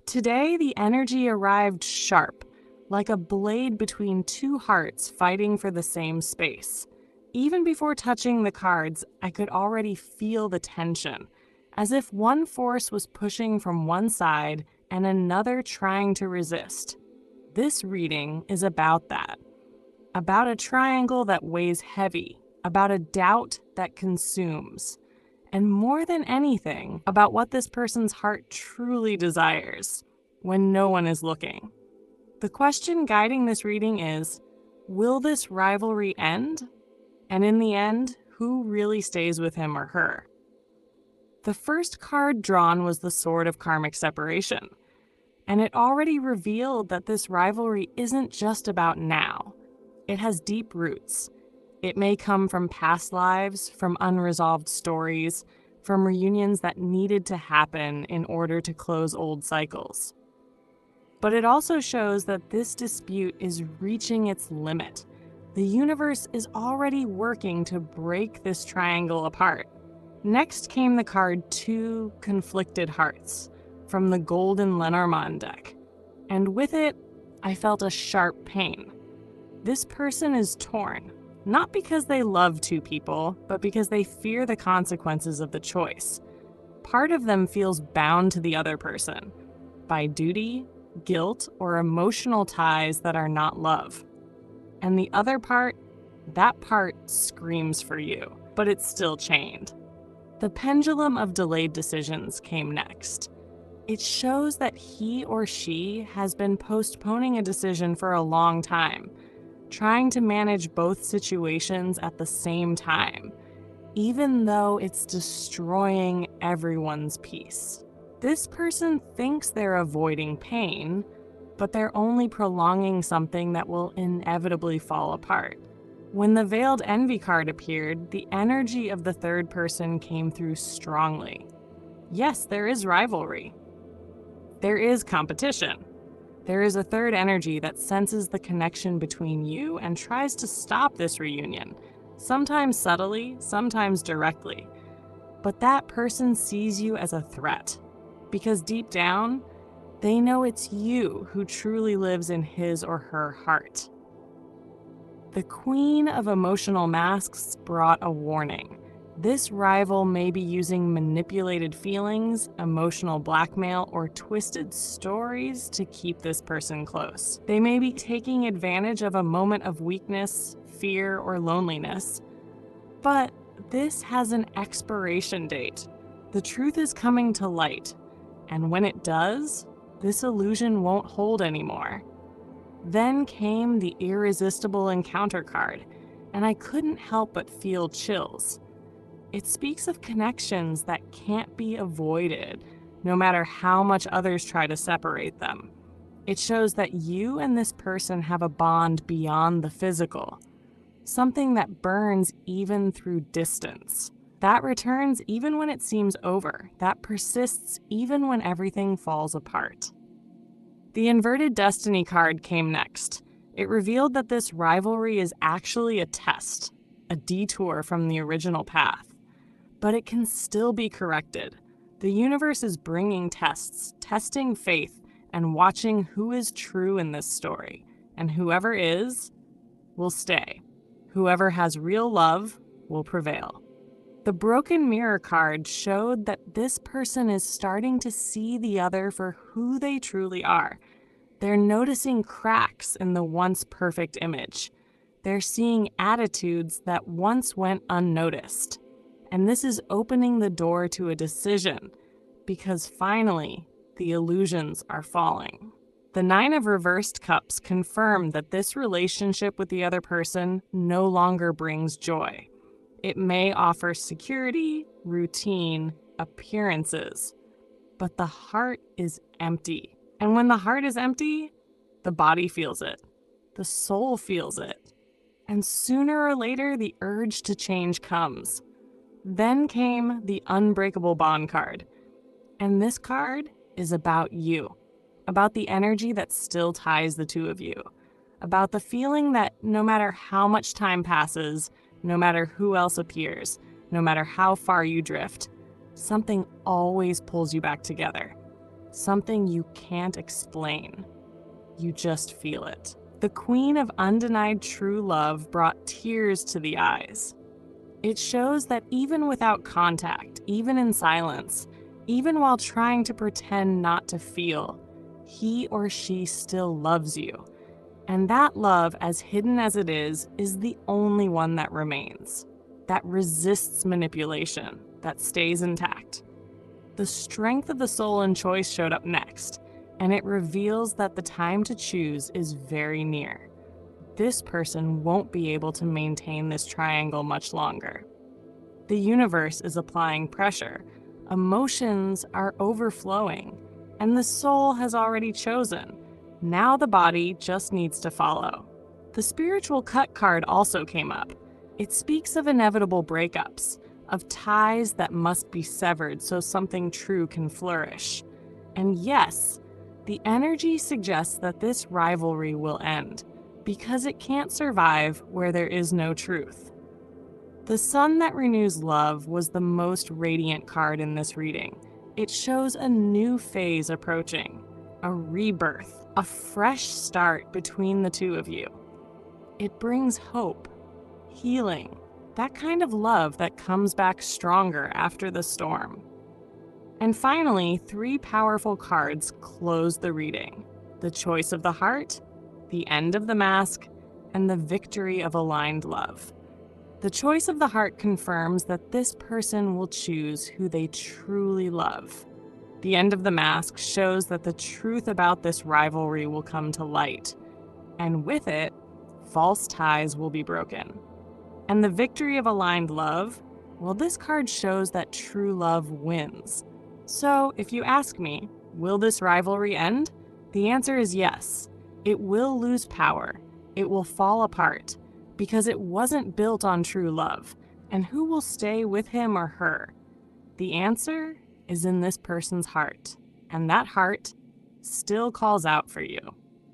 Today, the energy arrived sharp, like a blade between two hearts fighting for the same space. Even before touching the cards, I could already feel the tension, as if one force was pushing from one side and another trying to resist. This reading is about that. About a triangle that weighs heavy, about a doubt that consumes, and more than anything, about what this person's heart truly desires when no one is looking. The question guiding this reading is, will this rivalry end? And in the end, who really stays with him or her? The first card drawn was the Sword of Karmic Separation, and it already revealed that this rivalry isn't just about now. It has deep roots. It may come from past lives, from unresolved stories, from reunions that needed to happen in order to close old cycles. But it also shows that this dispute is reaching its limit. The universe is already working to break this triangle apart. Next came the card Two Conflicted Hearts from the Golden Lenormand deck, and with it, I felt a sharp pain. This person is torn. Not because they love two people, but because they fear the consequences of the choice. Part of them feels bound to the other person by duty, guilt, or emotional ties that are not love. And the other part, that part screams for you, but it's still chained. The pendulum of delayed decisions came next. It shows that he or she has been postponing a decision for a long time, trying to manage both situations at the same time, even though it's destroying everyone's peace. This person thinks they're avoiding pain, but they're only prolonging something that will inevitably fall apart. When the Veiled Envy card appeared, the energy of the third person came through strongly. Yes, there is rivalry. There is competition. There is a third energy that senses the connection between you and tries to stop this reunion, sometimes subtly, sometimes directly. But that person sees you as a threat, because deep down, they know it's you who truly lives in his or her heart. The Queen of Emotional Masks brought a warning. This rival may be using manipulated feelings, emotional blackmail, or twisted stories to keep this person close. They may be taking advantage of a moment of weakness, fear, or loneliness. But this has an expiration date. The truth is coming to light, and when it does, this illusion won't hold anymore. Then came the Irresistible Encounter card, and I couldn't help but feel chills. It speaks of connections that can't be avoided, no matter how much others try to separate them. It shows that you and this person have a bond beyond the physical, something that burns even through distance. That returns even when it seems over, that persists even when everything falls apart. The Inverted Destiny card came next. It revealed that this rivalry is actually a test, a detour from the original path. But it can still be corrected. The universe is bringing tests, testing faith, and watching who is true in this story. And whoever is, will stay. Whoever has real love will prevail. The Broken Mirror card showed that this person is starting to see the other for who they truly are. They're noticing cracks in the once perfect image. They're seeing attitudes that once went unnoticed. And this is opening the door to a decision, because finally, the illusions are falling. The Nine of Reversed Cups confirm that this relationship with the other person no longer brings joy. It may offer security, routine, appearances, but the heart is empty. And when the heart is empty, the body feels it. The soul feels it. And sooner or later, the urge to change comes. Then came the Unbreakable Bond card. And this card is about you, about the energy that still ties the two of you, about the feeling that no matter how much time passes, no matter who else appears, no matter how far you drift, something always pulls you back together. something you can't explain. You just feel it. The Queen of Undenied True Love brought tears to the eyes. It shows that even without contact, even in silence, even while trying to pretend not to feel, he or she still loves you. And that love, as hidden as it is the only one that remains, that resists manipulation, that stays intact. The strength of the soul and choice showed up next, and it reveals that the time to choose is very near. This person won't be able to maintain this triangle much longer. The universe is applying pressure, emotions are overflowing, and the soul has already chosen. Now the body just needs to follow. The spiritual cut card also came up. It speaks of inevitable breakups, of ties that must be severed so something true can flourish. And yes, the energy suggests that this rivalry will end, because it can't survive where there is no truth. The sun that renews love was the most radiant card in this reading. It shows a new phase approaching, a rebirth, a fresh start between the two of you. It brings hope, healing, that kind of love that comes back stronger after the storm. And finally, 3 powerful cards close the reading: the choice of the heart, the end of the mask, and the victory of aligned love. The choice of the heart confirms that this person will choose who they truly love. The end of the mask shows that the truth about this rivalry will come to light, and with it, false ties will be broken. And the victory of aligned love, well, this card shows that true love wins. So, if you ask me, will this rivalry end? The answer is yes. It will lose power. It will fall apart, because it wasn't built on true love. And who will stay with him or her? The answer is in this person's heart, and that heart still calls out for you.